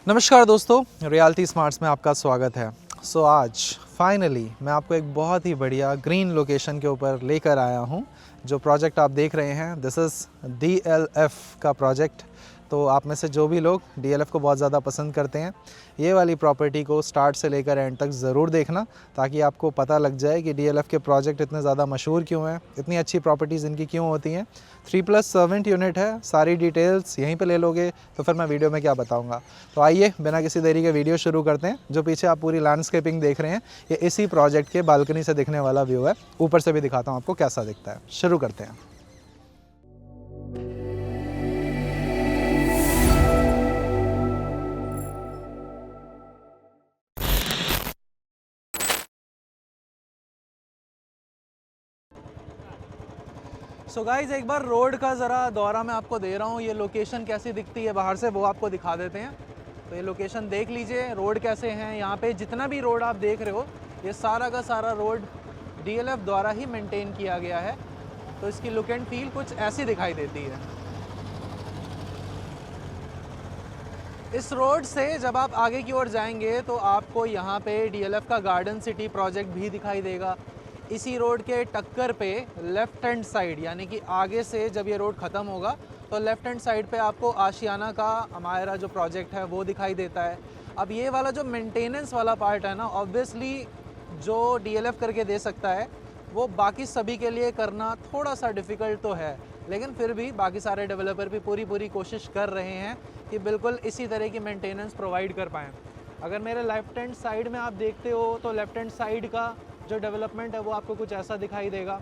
नमस्कार दोस्तों, reality smarts में आपका स्वागत है। आज फाइनली मैं आपको एक बहुत ही बढ़िया ग्रीन लोकेशन के ऊपर लेकर आया हूं। जो प्रोजेक्ट आप देख रहे हैं दिस इज़ DLF का प्रोजेक्ट। तो आप में से जो भी लोग DLF को बहुत ज़्यादा पसंद करते हैं, ये वाली प्रॉपर्टी को स्टार्ट से लेकर एंड तक ज़रूर देखना, ताकि आपको पता लग जाए कि DLF के प्रोजेक्ट इतने ज़्यादा मशहूर क्यों हैं, इतनी अच्छी प्रॉपर्टीज़ इनकी क्यों होती हैं। 3+ सर्वेंट यूनिट है, सारी डिटेल्स यहीं पे ले लोगे तो फिर मैं वीडियो में क्या बताऊंगा। तो आइए बिना किसी देरी के वीडियो शुरू करते हैं। जो पीछे आप पूरी लैंडस्केपिंग देख रहे हैं, ये इसी प्रोजेक्ट के बालकनी से दिखने वाला व्यू है। ऊपर से भी दिखाता हूँ आपको कैसा दिखता है। शुरू करते हैं। गाइज एक बार रोड का ज़रा दौरा मैं आपको दे रहा हूँ। ये लोकेशन कैसी दिखती है बाहर से वो आपको दिखा देते हैं। तो ये लोकेशन देख लीजिए, रोड कैसे हैं। यहाँ पे जितना भी रोड आप देख रहे हो, ये सारा का सारा रोड DLF द्वारा ही मेंटेन किया गया है। तो इसकी लुक एंड फील कुछ ऐसी दिखाई देती है। इस रोड से जब आप आगे की ओर जाएंगे तो आपको यहाँ पे DLF का गार्डन सिटी प्रोजेक्ट भी दिखाई देगा। इसी रोड के टक्कर पे लेफ़्ट हैंड साइड, यानी कि आगे से जब ये रोड ख़त्म होगा तो लेफ़्ट हैंड साइड पे आपको आशियाना का हमारा जो प्रोजेक्ट है वो दिखाई देता है। अब ये वाला जो मेंटेनेंस वाला पार्ट है ना, ऑब्वियसली जो DLF करके दे सकता है वो बाकी सभी के लिए करना थोड़ा सा डिफ़िकल्ट तो है, लेकिन फिर भी बाकी सारे डेवलपर भी पूरी कोशिश कर रहे हैं कि बिल्कुल इसी तरह की मेंटेनेंस प्रोवाइड कर पाएँ। अगर मेरे लेफ़्ट हैंड साइड में आप देखते हो तो लेफ़्ट हैंड साइड का जो डेवलपमेंट है वो आपको कुछ ऐसा दिखाई देगा।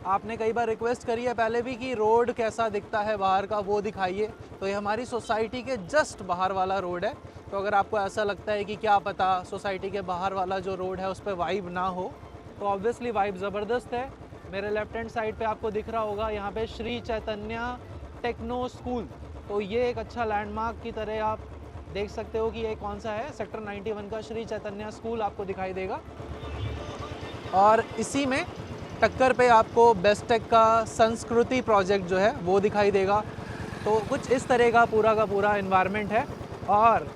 आपने कई बार रिक्वेस्ट करी है पहले भी कि रोड कैसा दिखता है बाहर का वो दिखाइए। तो ये हमारी सोसाइटी के जस्ट बाहर वाला रोड है। तो अगर आपको ऐसा लगता है कि क्या पता सोसाइटी के बाहर वाला जो रोड है उस पर वाइब ना हो, तो ऑब्वियसली वाइब ज़बरदस्त है। मेरे लेफ्ट हैंड साइड पे आपको दिख रहा होगा यहाँ पे श्री चैतन्य टेक्नो स्कूल। तो ये एक अच्छा लैंडमार्क की तरह आप देख सकते हो कि ये कौन सा है। सेक्टर 91 का श्री चैतन्य स्कूल आपको दिखाई देगा। और इसी में टक्कर पे आपको बेस्टेक का संस्कृति प्रोजेक्ट जो है वो दिखाई देगा। तो कुछ इस तरह का पूरा एनवायरनमेंट है। और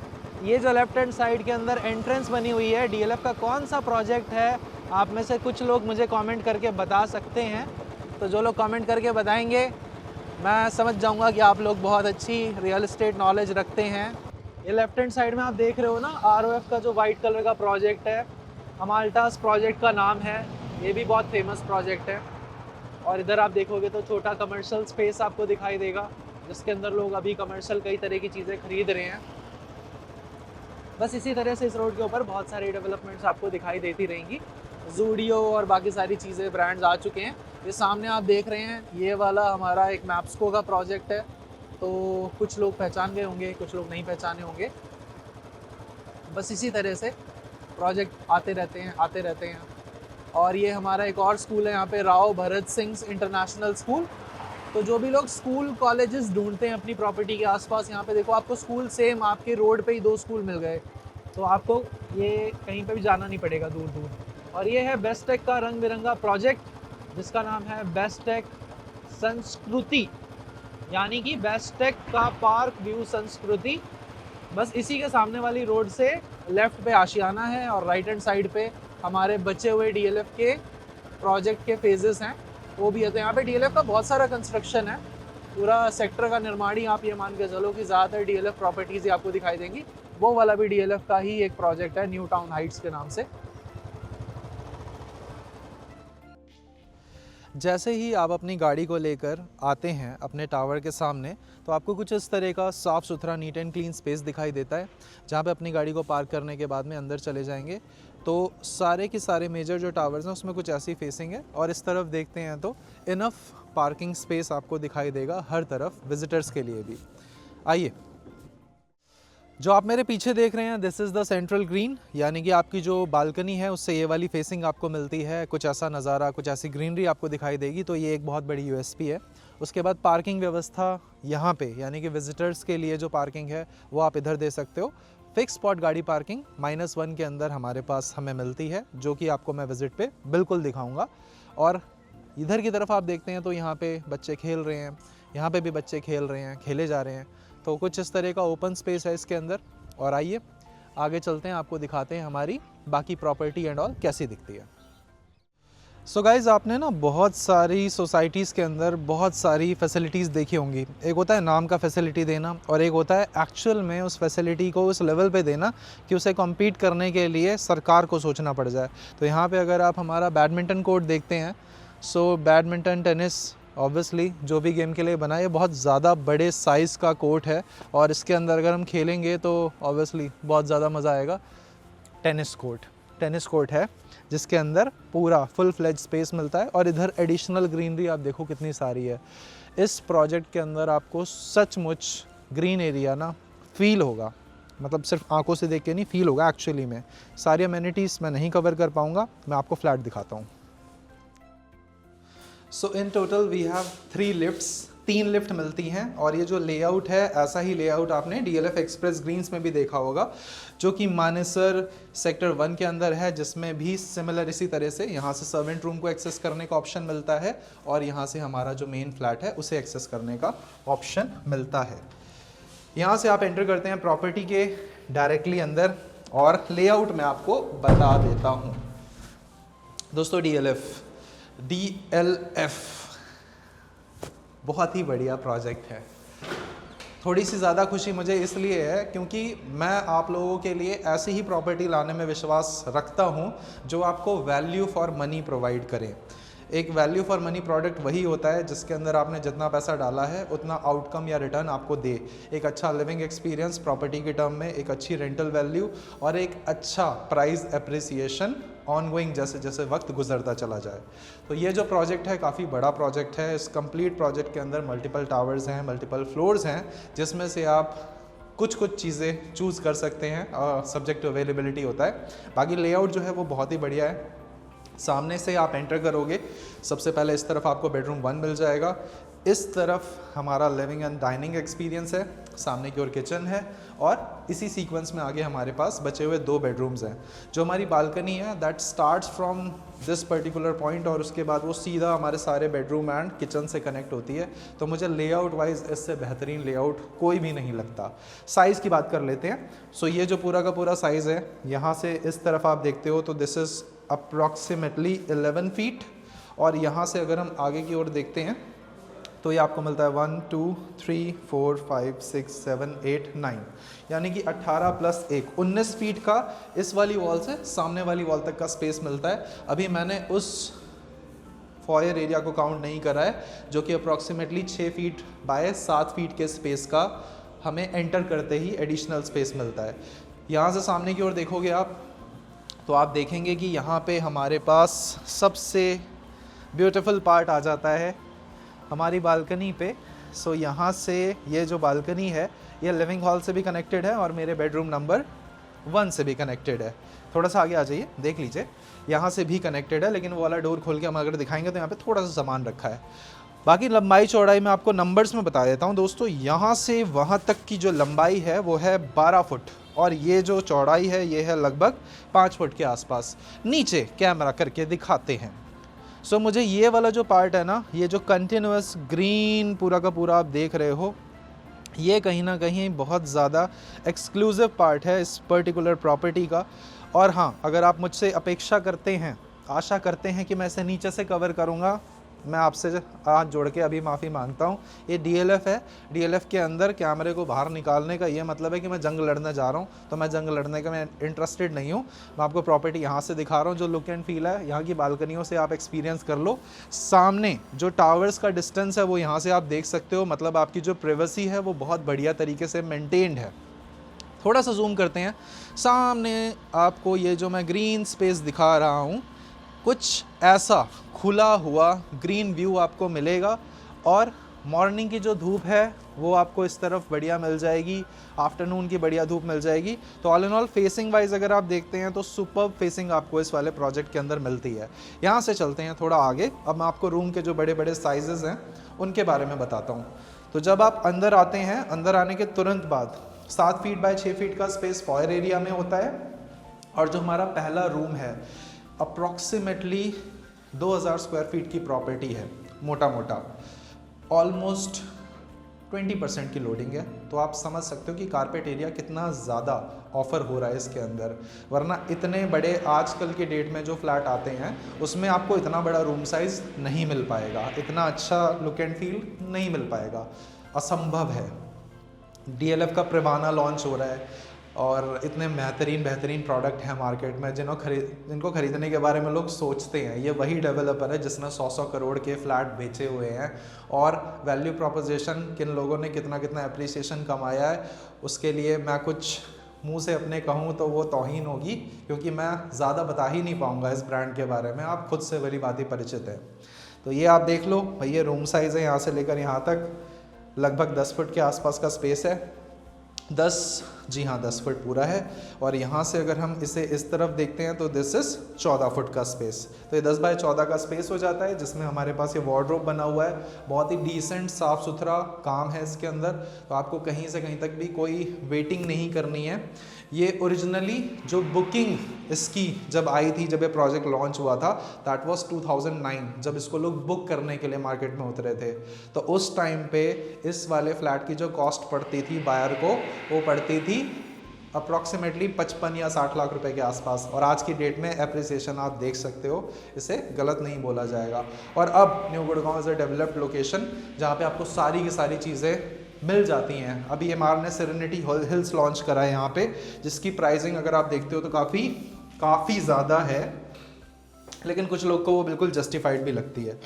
ये जो लेफ्ट हैंड साइड के अंदर एंट्रेंस बनी हुई है, DLF का कौन सा प्रोजेक्ट है, आप में से कुछ लोग मुझे कमेंट करके बता सकते हैं। तो जो लोग कमेंट करके बताएंगे मैं समझ जाऊंगा कि आप लोग बहुत अच्छी रियल एस्टेट नॉलेज रखते हैं। ये लेफ्ट हैंड साइड में आप देख रहे हो ना, ROF का जो वाइट कलर का प्रोजेक्ट है, अमाल्टास प्रोजेक्ट का नाम है। ये भी बहुत फेमस प्रोजेक्ट है। और इधर आप देखोगे तो छोटा कमर्शियल स्पेस आपको दिखाई देगा, जिसके अंदर लोग अभी कमर्शियल कई तरह की चीज़ें खरीद रहे हैं। बस इसी तरह से इस रोड के ऊपर बहुत सारी डेवलपमेंट्स आपको दिखाई देती रहेंगी। ज़ूडियो और बाकी सारी चीज़ें, ब्रांड्स आ चुके हैं। ये सामने आप देख रहे हैं, ये वाला हमारा एक मैप्सको का प्रोजेक्ट है। तो कुछ लोग पहचान गए होंगे, कुछ लोग नहीं पहचाने होंगे। बस इसी तरह से प्रोजेक्ट आते रहते हैं। और ये हमारा एक और स्कूल है यहाँ पे, राव भरत सिंह इंटरनेशनल स्कूल। तो जो भी लोग स्कूल कॉलेजेस ढूंढते हैं अपनी प्रॉपर्टी के आसपास, यहाँ पे देखो आपको स्कूल सेम आपके रोड पे ही 2 स्कूल मिल गए। तो आपको ये कहीं पे भी जाना नहीं पड़ेगा दूर। और ये है बेस्टेक का रंग बिरंगा प्रोजेक्ट, जिसका नाम है बेस्टेक संस्कृति, यानी कि बेस्टेक का पार्क व्यू संस्कृति। बस इसी के सामने वाली रोड से लेफ़्ट पे आशियाना है और राइट हैंड साइड पे हमारे बचे हुए DLF के प्रोजेक्ट के फेजेस हैं, वो भी है। तो यहाँ पे DLF का बहुत सारा कंस्ट्रक्शन है, पूरा सेक्टर का निर्माण ही आप ये मान के चलो कि ज़्यादातर DLF प्रॉपर्टीज़ ही आपको दिखाई देंगी। वो वाला भी DLF का ही एक प्रोजेक्ट है, न्यू टाउन हाइट्स के नाम से। जैसे ही आप अपनी गाड़ी को लेकर आते हैं अपने टावर के सामने, तो आपको कुछ इस तरह का साफ़ सुथरा नीट एंड क्लीन स्पेस दिखाई देता है, जहाँ पे अपनी गाड़ी को पार्क करने के बाद में अंदर चले जाएंगे तो सारे के सारे मेजर जो टावर्स हैं उसमें कुछ ऐसी फेसिंग है। और इस तरफ देखते हैं तो इनफ पार्किंग स्पेस आपको दिखाई देगा हर तरफ, विजिटर्स के लिए भी। आइए, जो आप मेरे पीछे देख रहे हैं this is the central green, यानी कि आपकी जो बालकनी है उससे ये वाली फेसिंग आपको मिलती है। कुछ ऐसा नज़ारा, कुछ ऐसी ग्रीनरी आपको दिखाई देगी। तो ये एक बहुत बड़ी USP है। उसके बाद पार्किंग व्यवस्था यहाँ पे, यानी कि विजिटर्स के लिए जो पार्किंग है वो आप इधर दे सकते हो। फिक्स स्पॉट गाड़ी पार्किंग -1 के अंदर हमारे पास हमें मिलती है, जो कि आपको मैं विज़िट पे बिल्कुल दिखाऊंगा। और इधर की तरफ आप देखते हैं तो यहाँ पे बच्चे खेल रहे हैं, यहाँ पे भी बच्चे खेल रहे हैं, खेले जा रहे हैं। तो कुछ इस तरह का ओपन स्पेस है इसके अंदर। और आइए आगे चलते हैं, आपको दिखाते हैं हमारी बाकी प्रॉपर्टी एंड ऑल कैसी दिखती है। सो गाइज़, आपने ना बहुत सारी सोसाइटीज़ के अंदर बहुत सारी फैसिलिटीज़ देखी होंगी। एक होता है नाम का फैसिलिटी देना और एक होता है एक्चुअल में उस फैसिलिटी को उस लेवल पे देना कि उसे कम्पीट करने के लिए सरकार को सोचना पड़ जाए। तो यहाँ पे अगर आप हमारा बैडमिंटन कोर्ट देखते हैं, सो बैडमिंटन, टेनिस, ऑब्वियसली जो भी गेम के लिए बना है, ये बहुत ज़्यादा बड़े साइज़ का कोर्ट है और इसके अंदर अगर हम खेलेंगे तो ऑब्वियसली बहुत ज़्यादा मज़ा आएगा। टेनिस कोर्ट है जिसके अंदर पूरा फुल फ्लेज स्पेस मिलता है और इधर एडिशनल ग्रीनरी आप देखो कितनी सारी है। इस प्रोजेक्ट के अंदर आपको सचमुच ग्रीन एरिया ना फील होगा, मतलब सिर्फ आंखों से देख के नहीं, फील होगा एक्चुअली में। सारी अमेनिटीज़ मैं नहीं कवर कर पाऊँगा, मैं आपको फ्लैट दिखाता हूँ। So in total we have 3 lifts, 3 lift मिलती हैं और ये जो लेआउट है, ऐसा ही लेआउट आपने DLF एक्सप्रेस ग्रीन्स में भी देखा होगा, जो कि मानेसर सेक्टर 1 के अंदर है, जिसमें भी सिमिलर इसी तरह से यहाँ से सर्वेंट रूम को एक्सेस करने का ऑप्शन मिलता है और यहाँ से हमारा जो मेन फ्लैट है उसे एक्सेस करने का ऑप्शन मिलता है। यहाँ से आप एंटर करते हैं प्रॉपर्टी के डायरेक्टली अंदर और लेआउट मैं आपको बता देता हूँ। दोस्तों, DLF बहुत ही बढ़िया प्रोजेक्ट है। थोड़ी सी ज़्यादा खुशी मुझे इसलिए है क्योंकि मैं आप लोगों के लिए ऐसी ही प्रॉपर्टी लाने में विश्वास रखता हूं जो आपको वैल्यू फॉर मनी प्रोवाइड करे। एक वैल्यू फॉर मनी प्रोडक्ट वही होता है जिसके अंदर आपने जितना पैसा डाला है उतना आउटकम या रिटर्न आपको दे। एक अच्छा लिविंग एक्सपीरियंस प्रॉपर्टी के टर्म में, एक अच्छी रेंटल वैल्यू और एक अच्छा प्राइस एप्रिसिएशन ऑनगोइंग जैसे जैसे वक्त गुजरता चला जाए। तो ये जो प्रोजेक्ट है काफ़ी बड़ा प्रोजेक्ट है। इस कंप्लीट प्रोजेक्ट के अंदर मल्टीपल टावर्स हैं, मल्टीपल फ्लोर्स हैं, जिसमें से आप कुछ चीज़ें चूज़ कर सकते हैं और सब्जेक्ट टू अवेलेबिलिटी होता है। बाकी लेआउट जो है वो बहुत ही बढ़िया है। सामने से आप एंटर करोगे, सबसे पहले इस तरफ आपको बेडरूम 1 मिल जाएगा, इस तरफ हमारा लिविंग एंड डाइनिंग एक्सपीरियंस है, सामने की ओर किचन है और इसी सीक्वेंस में आगे हमारे पास बचे हुए 2 बेडरूम्स हैं। जो हमारी बालकनी है that starts from this particular point और उसके बाद वो सीधा हमारे सारे बेडरूम एंड किचन से कनेक्ट होती है। तो मुझे लेआउट वाइज इससे बेहतरीन लेआउट कोई भी नहीं लगता। साइज़ की बात कर लेते हैं। सो ये जो पूरा का पूरा साइज़ है, यहाँ से इस तरफ आप देखते हो तो दिस इज़ अप्रॉक्सीमेटली 11 फीट और यहाँ से अगर हम आगे की ओर देखते हैं तो ये आपको मिलता है 1 2 3 4 5 6 7 8 9, यानी कि 18 प्लस 1 19 फीट का इस वाली वॉल से सामने वाली वॉल तक का स्पेस मिलता है। अभी मैंने उस फॉयर एरिया को काउंट नहीं करा है जो कि अप्रॉक्सीमेटली 6 फीट बाय 7 फीट के स्पेस का हमें एंटर करते ही एडिशनल स्पेस मिलता है। यहाँ से सामने की ओर देखोगे आप तो आप देखेंगे कि यहाँ पे हमारे पास सबसे ब्यूटीफुल पार्ट आ जाता है हमारी बालकनी पे। सो यहाँ से ये जो बालकनी है ये लिविंग हॉल से भी कनेक्टेड है और मेरे बेडरूम नंबर 1 से भी कनेक्टेड है। थोड़ा सा आगे आ जाइए, देख लीजिए, यहाँ से भी कनेक्टेड है, लेकिन वो वाला डोर खोल के हम अगर दिखाएंगे तो यहाँ पे थोड़ा सा सामान रखा है। बाकी लंबाई चौड़ाई मैं आपको नंबर्स में बता देता हूँ दोस्तों। यहाँ से वहाँ तक की जो लंबाई है वो है 12 फुट और ये जो चौड़ाई है ये है लगभग 5 फुट के आसपास। नीचे कैमरा करके दिखाते हैं। सो मुझे ये वाला जो पार्ट है ना, ये जो कंटिन्यूअस ग्रीन पूरा का पूरा आप देख रहे हो, ये कहीं ना कहीं बहुत ज़्यादा एक्सक्लूसिव पार्ट है इस पर्टिकुलर प्रॉपर्टी का। और हाँ, अगर आप मुझसे अपेक्षा करते हैं, आशा करते हैं कि मैं इसे नीचे से कवर करूँगा, मैं आपसे हाथ जोड़ के अभी माफ़ी मांगता हूँ। ये DLF है, DLF के अंदर कैमरे को बाहर निकालने का ये मतलब है कि मैं जंग लड़ने जा रहा हूँ, तो मैं जंग लड़ने का मैं इंटरेस्टेड नहीं हूँ। मैं आपको प्रॉपर्टी यहाँ से दिखा रहा हूँ, जो लुक एंड फील है यहाँ की बालकनियों से आप एक्सपीरियंस कर लो। सामने जो टावर्स का डिस्टेंस है वो यहाँ से आप देख सकते हो, मतलब आपकी जो प्राइवेसी है वो बहुत बढ़िया तरीके से मेंटेन्ड है। थोड़ा सा जूम करते हैं, सामने आपको ये जो मैं ग्रीन स्पेस दिखा रहा हूँ, कुछ ऐसा खुला हुआ ग्रीन व्यू आपको मिलेगा और मॉर्निंग की जो धूप है वो आपको इस तरफ बढ़िया मिल जाएगी, आफ्टरनून की बढ़िया धूप मिल जाएगी। तो all in all facing wise अगर आप देखते हैं तो सुपर्ब फेसिंग आपको इस वाले प्रोजेक्ट के अंदर मिलती है। यहाँ से चलते हैं थोड़ा आगे। अब मैं आपको रूम के जो बड़े बड़े साइजेस हैं उनके बारे में बताता हूँ। तो जब आप अंदर आते हैं, अंदर आने के तुरंत बाद 7 फीट बाय 6 फीट का स्पेस फॉयर एरिया में होता है और जो हमारा पहला रूम है अप्रॉक्सीमेटली 2000 स्क्वायर फीट की प्रॉपर्टी है, मोटा मोटा ऑलमोस्ट 20% की लोडिंग है। तो आप समझ सकते हो कि कारपेट एरिया कितना ज़्यादा ऑफ़र हो रहा है इसके अंदर, वरना इतने बड़े आजकल के डेट में जो फ्लैट आते हैं उसमें आपको इतना बड़ा रूम साइज़ नहीं मिल पाएगा, इतना अच्छा लुक एंड फील नहीं मिल पाएगा, असंभव है। DLF का प्रिवाना लॉन्च हो रहा है और इतने बेहतरीन प्रोडक्ट हैं मार्केट में जिनको खरीदने के बारे में लोग सोचते हैं। ये वही डेवलपर है जिसने 100 करोड़ के फ्लैट बेचे हुए हैं, और वैल्यू प्रोपोजिशन किन लोगों ने कितना एप्रिसिएशन कमाया है, उसके लिए मैं कुछ मुंह से अपने कहूँ तो वो तौहीन होगी, क्योंकि मैं ज़्यादा बता ही नहीं पाऊँगा इस ब्रांड के बारे में, आप खुद से भली भांति परिचित है। तो ये आप देख लो भाई, ये रूम साइज़ है, यहाँ से लेकर यहाँ तक लगभग 10 फुट के आसपास का स्पेस है। 10 फुट पूरा है। और यहाँ से अगर हम इसे इस तरफ देखते हैं तो दिस इज़ 14 फुट का स्पेस। तो ये 10 बाय 14 का स्पेस हो जाता है, जिसमें हमारे पास ये वार्डरोब बना हुआ है। बहुत ही डिसेंट साफ़ सुथरा काम है इसके अंदर, तो आपको कहीं से कहीं तक भी कोई वेटिंग नहीं करनी है। ये ओरिजिनली जो बुकिंग इसकी जब आई थी, जब ये प्रोजेक्ट लॉन्च हुआ था, दैट वाज 2009, जब इसको लोग बुक करने के लिए मार्केट में उतरे थे। तो उस टाइम पे इस वाले फ्लैट की जो कॉस्ट पड़ती थी बायर को, वो पड़ती थी अप्रॉक्सीमेटली 55 या 60 लाख रुपए के आसपास। और आज की डेट में एप्रिसिएशन आप देख सकते हो, इसे गलत नहीं बोला जाएगा। और अब new Gurgaon is a developed location जहाँ पे आपको सारी की सारी चीज़ें मिल जाती हैं। अभी MR ने सेरेनिटी हिल्स लॉन्च करा है यहाँ पे, जिसकी प्राइसिंग अगर आप देखते हो तो काफ़ी ज़्यादा है, लेकिन कुछ लोग को वो बिल्कुल जस्टिफाइड भी लगती है।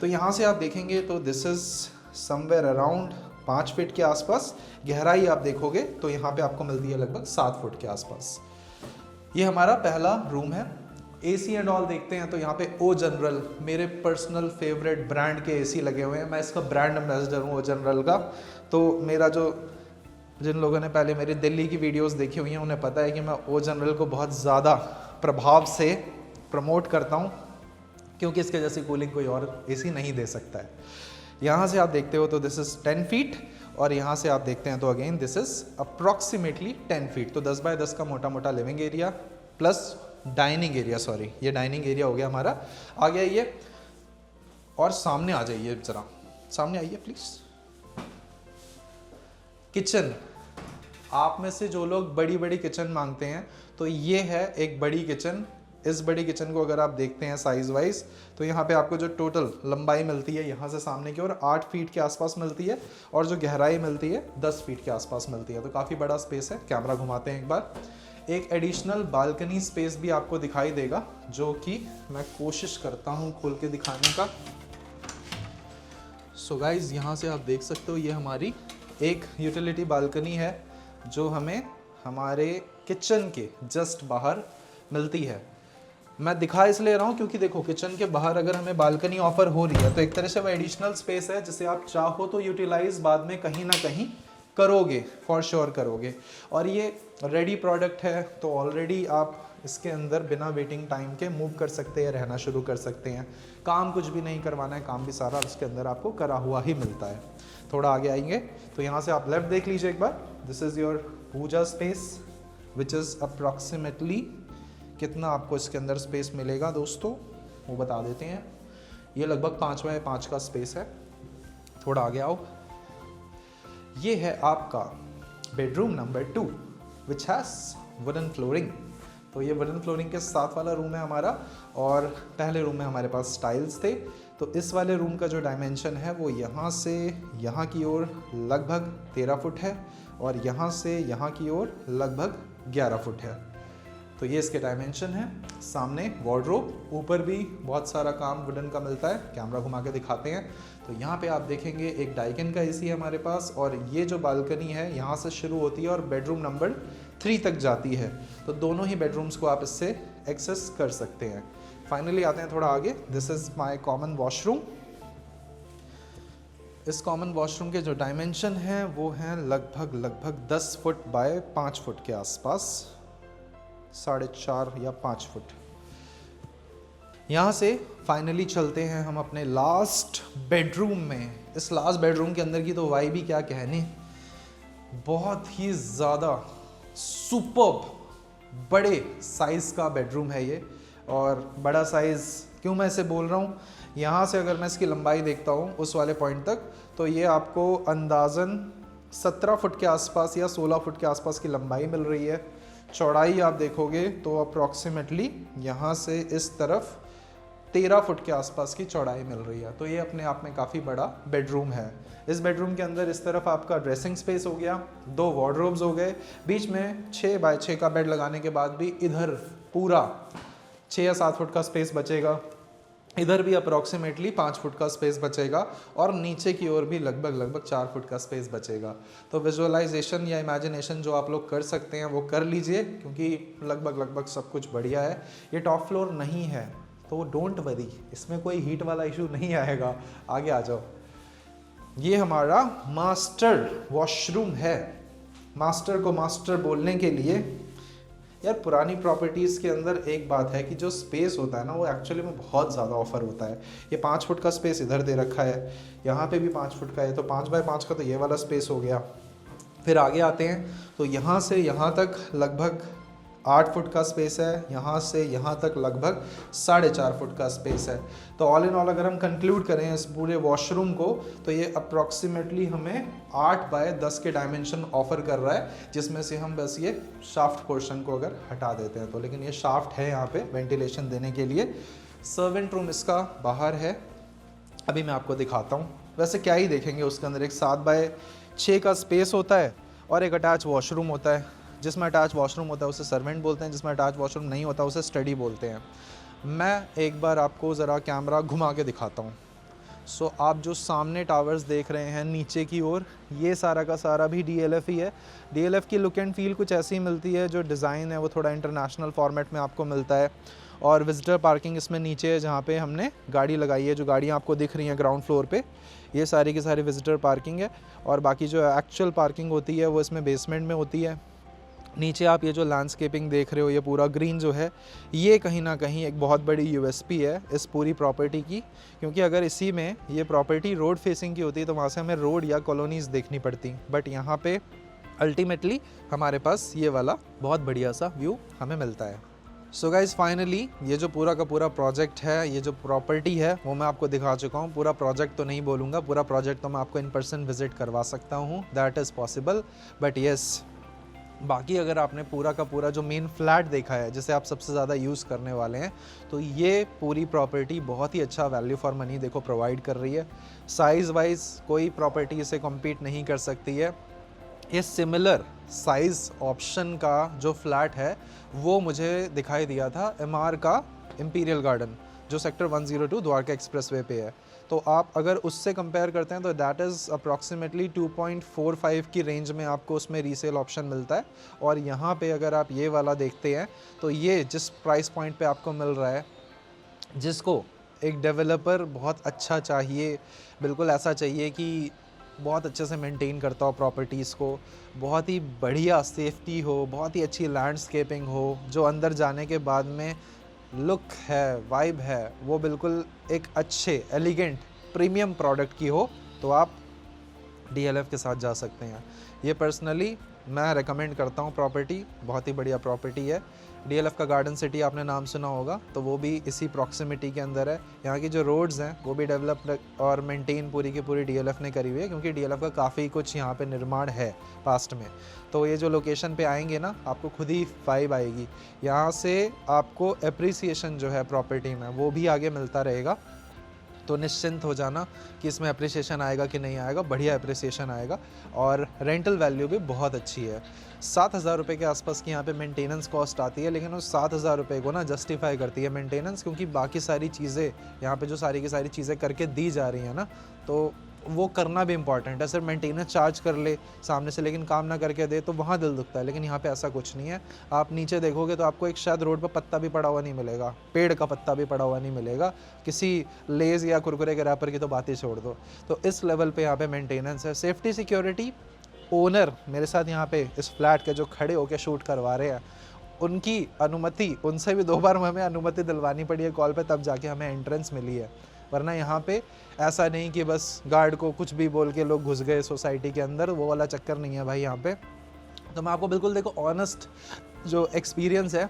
तो यहाँ से आप देखेंगे तो this is somewhere around 5 feet के आसपास। गहराई आप देखोगे तो यहाँ पे आपको मिलती है लगभग 7 फुट के आसपास। ये हमारा पहला रूम है। AC एंड ऑल देखते हैं तो यहाँ पे ओ जनरल, मेरे पर्सनल फेवरेट ब्रांड के AC लगे हुए हैं। मैं इसका ब्रांड एम्बेसडर हूँ ओ जनरल का। तो मेरा जिन लोगों ने पहले मेरी दिल्ली की वीडियोस देखी हुई हैं उन्हें पता है कि मैं ओ जनरल को बहुत ज़्यादा प्रभाव से प्रमोट करता हूँ, क्योंकि इसके जैसी कूलिंग कोई और AC नहीं दे सकता है। यहाँ से आप देखते हो तो दिस इज़ 10 फीट, और यहाँ से आप देखते हैं तो again this is approximately 10 feet. तो 10 बाय 10 का मोटा मोटा living area plus dining area, sorry ये डाइनिंग एरिया हो गया हमारा। आगे आइए और सामने आ जाइए, ज़रा सामने आइए प्लीज़। किचन, आप में से जो लोग बड़ी बड़ी किचन मांगते हैं तो ये है एक बड़ी किचन। इस बड़ी किचन को अगर आप देखते हैं साइज़ वाइज तो यहाँ पे आपको जो टोटल लंबाई मिलती है यहाँ से सामने की ओर 8 फीट के आसपास मिलती है, और जो गहराई मिलती है 10 फीट के आसपास मिलती है। तो काफ़ी बड़ा स्पेस है। कैमरा घुमाते हैं एक बार। एक एडिशनल बालकनी स्पेस भी आपको दिखाई देगा, जो कि मैं कोशिश करता हूँ खोल के दिखाने का। सो गाइज, यहाँ से आप देख सकते हो ये हमारी एक यूटिलिटी बालकनी है, जो हमें हमारे किचन के जस्ट बाहर मिलती है। मैं दिखा इसलिए रहा हूँ क्योंकि देखो, किचन के बाहर अगर हमें बालकनी ऑफर हो रही है तो एक तरह से वो एडिशनल स्पेस है जिसे आप चाहो तो यूटिलाइज बाद में कहीं ना कहीं करोगे, फॉर श्योर करोगे। और ये रेडी प्रोडक्ट है, तो ऑलरेडी आप इसके अंदर बिना वेटिंग टाइम के मूव कर सकते हैं, रहना शुरू कर सकते हैं। काम कुछ भी नहीं करवाना है, काम भी सारा इसके अंदर आपको करा हुआ ही मिलता है। थोड़ा आगे आएंगे तो यहाँ से आप लेफ्ट देख लीजिए एक बार। This is your puja space, which is approximately कितना आपको इसके अंदर स्पेस मिलेगा दोस्तों, वो बता देते हैं। ये लगभग 5 बाय 5 का स्पेस है। थोड़ा आगे आओ। ये है आपका bedroom number 2, which has wooden flooring. तो ये वुडन फ्लोरिंग के साथ वाला रूम है हमारा, और पहले रूम में हमारे पास टाइल्स थे। तो इस वाले रूम का जो डायमेंशन है वो यहाँ से यहाँ की ओर लगभग 13 फुट है, और यहाँ से यहाँ की ओर लगभग 11 फुट है। तो ये इसके डायमेंशन है। सामने वार्डरोब, ऊपर भी बहुत सारा काम वुडन का मिलता है। कैमरा घुमा के दिखाते हैं तो यहाँ पे आप देखेंगे एक डाइकन का AC है हमारे पास, और ये जो बालकनी है यहाँ से शुरू होती है और बेडरूम नंबर 3 तक जाती है। तो दोनों ही बेडरूम्स को आप इससे एक्सेस कर सकते हैं। फाइनली आते हैं थोड़ा आगे। This is my common washroom. इस कॉमन वॉशरूम के जो डायमेंशन हैं वो हैं लगभग 10 फुट बाय 5 फुट के आसपास, 4.5 या 5 फुट। यहाँ से फाइनली चलते हैं हम अपने लास्ट बेडरूम में। इस लास्ट बेडरूम के अंदर की तो वाइब ही क्या कहने, बहुत ही ज़्यादा सुपर्ब बड़े साइज़ का बेडरूम है ये। और बड़ा साइज़ क्यों मैं इसे बोल रहा हूँ, यहाँ से अगर मैं इसकी लंबाई देखता हूँ उस वाले पॉइंट तक, तो ये आपको अंदाज़न 17 फुट के आसपास या 16 फुट के आसपास की लंबाई मिल रही है। चौड़ाई आप देखोगे तो अप्रॉक्सीमेटली यहाँ से इस तरफ 13 फुट के आसपास की चौड़ाई मिल रही है। तो ये अपने आप में काफ़ी बड़ा बेडरूम है। इस बेडरूम के अंदर इस तरफ आपका ड्रेसिंग स्पेस हो गया, 2 वार्डरोब्स हो गए, बीच में 6 बाय 6 का बेड लगाने के बाद भी इधर पूरा 6 या 7 फुट का स्पेस बचेगा। इधर भी अप्रॉक्सीमेटली 5 फुट का स्पेस बचेगा और नीचे की ओर भी लगभग 4 फुट का स्पेस बचेगा। तो विजुअलाइजेशन या इमेजिनेशन जो आप लोग कर सकते हैं वो कर लीजिए, क्योंकि लगभग सब कुछ बढ़िया है। ये टॉप फ्लोर नहीं है तो डोंट वरी, इसमें कोई हीट वाला इशू नहीं आएगा। आगे आ जाओ। ये हमारा मास्टर वॉशरूम है। मास्टर को मास्टर बोलने के लिए यार पुरानी प्रॉपर्टीज़ के अंदर एक बात है कि जो स्पेस होता है ना वो एक्चुअली में बहुत ज़्यादा ऑफर होता है। ये 5 फुट का स्पेस इधर दे रखा है, यहाँ पे भी 5 फुट का है, तो 5 बाय 5 का तो ये वाला स्पेस हो गया। फिर आगे आते हैं तो यहाँ से यहाँ तक लगभग 8 फुट का स्पेस है, यहाँ से यहाँ तक लगभग 4.5 फुट का स्पेस है। तो ऑल इन ऑल अगर हम कंक्लूड करें इस पूरे वॉशरूम को तो ये अप्रॉक्सीमेटली हमें 8 बाय 10 के डायमेंशन ऑफर कर रहा है, जिसमें से हम बस ये शाफ्ट पोर्शन को अगर हटा देते हैं तो, लेकिन ये शाफ्ट है यहाँ पे वेंटिलेशन देने के लिए। सर्वेंट रूम इसका बाहर है, अभी मैं आपको दिखाता हूँ। वैसे क्या ही देखेंगे, उसके अंदर एक 7 बाय 6 का स्पेस होता है और एक अटैच वॉशरूम होता है। जिसमें अटैच वॉशरूम होता है उसे सर्वेंट बोलते हैं, जिसमें अटैच वॉशरूम नहीं होता उसे स्टडी बोलते हैं। मैं एक बार आपको ज़रा कैमरा घुमा के दिखाता हूँ। सो आप जो सामने टावर्स देख रहे हैं नीचे की ओर, ये सारा का सारा भी DLF ही है। DLF की लुक एंड फील कुछ ऐसी मिलती है, जो डिज़ाइन है वो थोड़ा इंटरनेशनल फॉर्मेट में आपको मिलता है। और विजिटर पार्किंग इसमें नीचे है, जहाँ पे हमने गाड़ी लगाई है। जो गाड़ियाँ आपको दिख रही हैं ग्राउंड फ्लोर पे, ये सारी की सारी विजिटर पार्किंग है। और बाकी जो एक्चुअल पार्किंग होती है वो इसमें बेसमेंट में होती है। नीचे आप ये जो लैंडस्केपिंग देख रहे हो, ये पूरा ग्रीन जो है, ये कहीं ना कहीं एक बहुत बड़ी USP है इस पूरी प्रॉपर्टी की। क्योंकि अगर इसी में ये प्रॉपर्टी रोड फेसिंग की होती है तो वहाँ से हमें रोड या कॉलोनीज़ देखनी पड़ती, बट यहाँ पे अल्टीमेटली हमारे पास ये वाला बहुत बढ़िया सा व्यू हमें मिलता है। सो गाइज फाइनली ये जो पूरा का पूरा प्रोजेक्ट है, ये जो प्रॉपर्टी है वो मैं आपको दिखा चुका हूँ। पूरा प्रोजेक्ट तो नहीं बोलूँगा, पूरा प्रोजेक्ट तो मैं आपको इन पर्सन विजिट करवा सकता हूँ, that is possible. But yes, बाकी अगर आपने पूरा का पूरा जो मेन फ्लैट देखा है जिसे आप सबसे ज़्यादा यूज़ करने वाले हैं, तो ये पूरी प्रॉपर्टी बहुत ही अच्छा वैल्यू फॉर मनी देखो प्रोवाइड कर रही है। साइज़ वाइज कोई प्रॉपर्टी इसे कम्पीट नहीं कर सकती है। ये सिमिलर साइज़ ऑप्शन का जो फ्लैट है वो मुझे दिखाई दिया था MR का इंपीरियल गार्डन, जो सेक्टर 102 द्वारका एक्सप्रेसवे पे है। तो आप अगर उससे कंपेयर करते हैं तो दैट इज़ अप्रॉक्सीमेटली 2.45 की रेंज में आपको उसमें रीसेल ऑप्शन मिलता है। और यहाँ पे अगर आप ये वाला देखते हैं तो ये जिस प्राइस पॉइंट पे आपको मिल रहा है, जिसको एक डेवलपर बहुत अच्छा चाहिए, बिल्कुल ऐसा चाहिए कि बहुत अच्छे से मेंटेन करता हो प्रॉपर्टीज़ को, बहुत ही बढ़िया सेफ्टी हो, बहुत ही अच्छी लैंडस्केपिंग हो, जो अंदर जाने के बाद में लुक है, वाइब है, वो बिल्कुल एक अच्छे एलिगेंट प्रीमियम प्रोडक्ट की हो, तो आप DLF के साथ जा सकते हैं। ये पर्सनली मैं रेकमेंड करता हूँ प्रॉपर्टी, बहुत ही बढ़िया प्रॉपर्टी है। DLF का गार्डन सिटी आपने नाम सुना होगा, तो वो भी इसी प्रॉक्सिमिटी के अंदर है। यहाँ की जो रोड्स हैं वो भी डेवलप और मेंटेन पूरी की पूरी DLF ने करी हुई है, क्योंकि DLF का काफ़ी कुछ यहाँ पे निर्माण है पास्ट में। तो ये जो लोकेशन पे आएंगे ना, आपको खुद ही वाइब आएगी। यहाँ से आपको अप्रिसिएशन जो है प्रॉपर्टी में वो भी आगे मिलता रहेगा। तो निश्चिंत हो जाना कि इसमें अप्रिसिएशन आएगा कि नहीं आएगा, बढ़िया अप्रिसिएशन आएगा। और रेंटल वैल्यू भी बहुत अच्छी है। 7,000 रुपये के आसपास की यहाँ पे मेंटेनेंस कॉस्ट आती है, लेकिन उस 7,000 रुपये को ना जस्टिफाई करती है मेंटेनेंस, क्योंकि बाकी सारी चीज़ें यहाँ पे जो सारी की सारी चीज़ें करके दी जा रही हैं ना, तो वो करना भी इंपॉर्टेंट है। सिर्फ मेंटेनेंस चार्ज कर ले सामने से, लेकिन काम ना करके दे, तो वहाँ दिल दुखता है। लेकिन यहाँ पे ऐसा कुछ नहीं है। आप नीचे देखोगे तो आपको एक शायद रोड पर पत्ता भी पड़ा हुआ नहीं मिलेगा, पेड़ का पत्ता भी पड़ा हुआ नहीं मिलेगा, किसी लेज़ या कुरकुरे के रैपर की तो बात ही छोड़ दो। तो इस लेवल पे यहाँ पे मेंटेनेंस है। सेफ्टी सिक्योरिटी, ओनर मेरे साथ यहाँ पे इस फ्लैट के जो खड़े होकर शूट करवा रहे हैं, उनकी अनुमति, उनसे भी 2 बार हमें अनुमति दिलवानी पड़ी है कॉल पे, तब जाके हमें एंट्रेंस मिली है। वरना यहाँ पे ऐसा नहीं कि बस गार्ड को कुछ भी बोल के लोग घुस गए सोसाइटी के अंदर, वो वाला चक्कर नहीं है भाई यहाँ पे। तो मैं आपको बिल्कुल देखो ऑनेस्ट जो एक्सपीरियंस है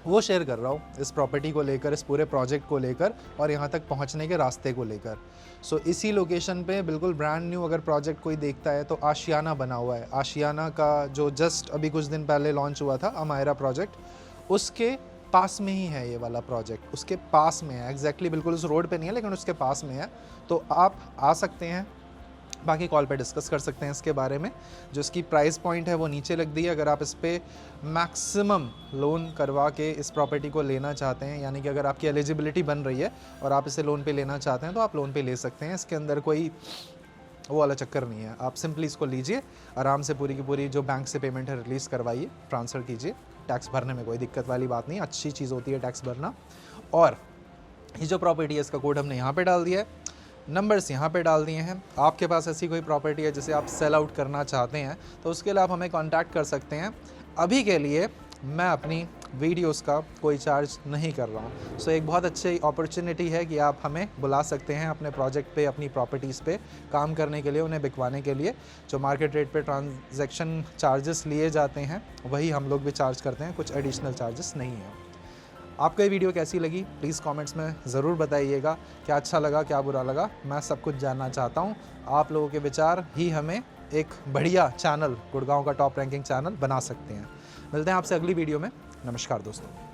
वो शेयर कर रहा हूँ इस प्रॉपर्टी को लेकर, इस पूरे प्रोजेक्ट को लेकर और यहाँ तक पहुँचने के रास्ते को लेकर। सो इसी लोकेशन पे बिल्कुल ब्रांड न्यू अगर प्रोजेक्ट कोई देखता है तो आशियाना बना हुआ है। आशियाना का जो जस्ट अभी कुछ दिन पहले लॉन्च हुआ था अमायरा प्रोजेक्ट, उसके पास में ही है ये वाला प्रोजेक्ट, उसके पास में है एग्जैक्टली, बिल्कुल उस रोड पे नहीं है लेकिन उसके पास में है। तो आप आ सकते हैं, बाकी कॉल पे डिस्कस कर सकते हैं इसके बारे में। जो इसकी प्राइस पॉइंट है वो नीचे लग दी है। अगर आप इस पे मैक्सिमम लोन करवा के इस प्रॉपर्टी को लेना चाहते हैं, यानी कि अगर आपकी एलिजिबिलिटी बन रही है और आप इसे लोन पे लेना चाहते हैं तो आप लोन पे ले सकते हैं। इसके अंदर कोई वो वाला चक्कर नहीं है। आप सिंपली इसको लीजिए, आराम से पूरी की पूरी जो बैंक से पेमेंट है रिलीज़ करवाइए, ट्रांसफ़र कीजिए। टैक्स भरने में कोई दिक्कत वाली बात नहीं, अच्छी चीज़ होती है टैक्स भरना। और ये जो प्रॉपर्टी है इसका कोड हमने यहाँ पे डाल दिया है, नंबर्स यहाँ पे डाल दिए हैं। आपके पास ऐसी कोई प्रॉपर्टी है जिसे आप सेल आउट करना चाहते हैं तो उसके लिए आप हमें कांटेक्ट कर सकते हैं। अभी के लिए मैं अपनी वीडियोस का कोई चार्ज नहीं कर रहा हूँ। सो एक बहुत अच्छी अपॉर्चुनिटी है कि आप हमें बुला सकते हैं अपने प्रोजेक्ट पे, अपनी प्रॉपर्टीज़ पे काम करने के लिए, उन्हें बिकवाने के लिए। जो मार्केट रेट पे ट्रांजैक्शन चार्जेस लिए जाते हैं वही हम लोग भी चार्ज करते हैं, कुछ एडिशनल चार्जेस नहीं है। आपको ये वीडियो कैसी लगी प्लीज़ कमेंट्स में ज़रूर बताइएगा। क्या अच्छा लगा, क्या बुरा लगा, मैं सब कुछ जानना चाहता हूँ। आप लोगों के विचार ही हमें एक बढ़िया चैनल, गुड़गांव का टॉप रैंकिंग चैनल बना सकते हैं। मिलते हैं आपसे अगली वीडियो में। नमस्कार दोस्तों।